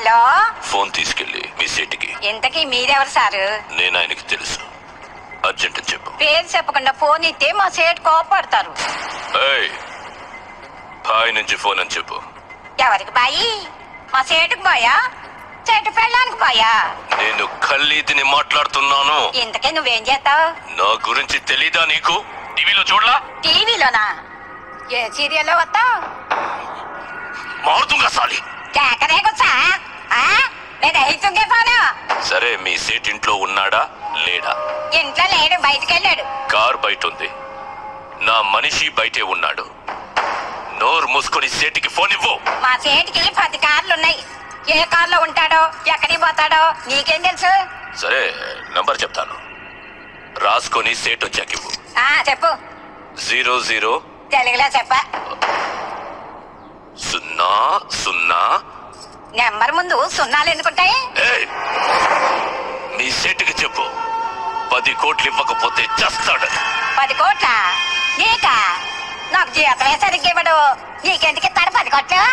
Hello, phone తీసుకెళ్ళి మీ సీటుకి. ఇంతకీ మీరెవరు సారు? నేను ఆయనకి తెలుసు. అర్జెంట్ అని చెప్పు. పేరు చెప్పకుండా ఫోన్ ఇస్తే మా సేటు కోపడతారు. బాయ్ నుంచి ఫోన్ అని చెప్పు. ఎవరికి బాయి? మా సేటుకు బాయా, చెట్టు పెళ్ళానికి బాయా? నేను ఖల్లీదిని మాట్లాడుతున్నాను. ఇంతకీ నువ్వేం చేస్తావు? నా గురించి తెలీదా నీకు? టీవీలో చూడలా? టీవీలోనా? ఏ సీరియల్లో వస్తావు? మారుతుంగా సాలి. సరే, మీ సేట్ ఇంట్లో ఉన్నాడా లేడా? ఇంట్లో లేడు, బయటికి వెళ్ళాడు. కార్ బయట ఉంది, నా మనిషి బయటే ఉన్నాడు. నోరు మూసుకొని సేటికి ఫోన్ ఇవ్వు. మా సేటికి 10 కార్లు ఉన్నాయి. ఏ కార్లో ఉంటాడో, ఎక్కడికి పోతాడో నీకేం తెలుసు? సరే, నంబర్ చెప్తాను, రాసుకొని సేట్ వచ్చాక ఇవ్వు. చెప్పు. 00 తెలుగులో చెప్ప. 00. నెంబర్ ముందు సున్నాలు ఎందుకుంటాయి? మీ సేటుకి చెప్పు, 10 కోట్లు ఇవ్వకపోతే చేస్తాడు. 10 కోట్ల? నీకా? నాకు జీతమే సరిగ్గా ఇవ్వడు, నీకెందుకు ఇస్తాడు 10 కోట్లు?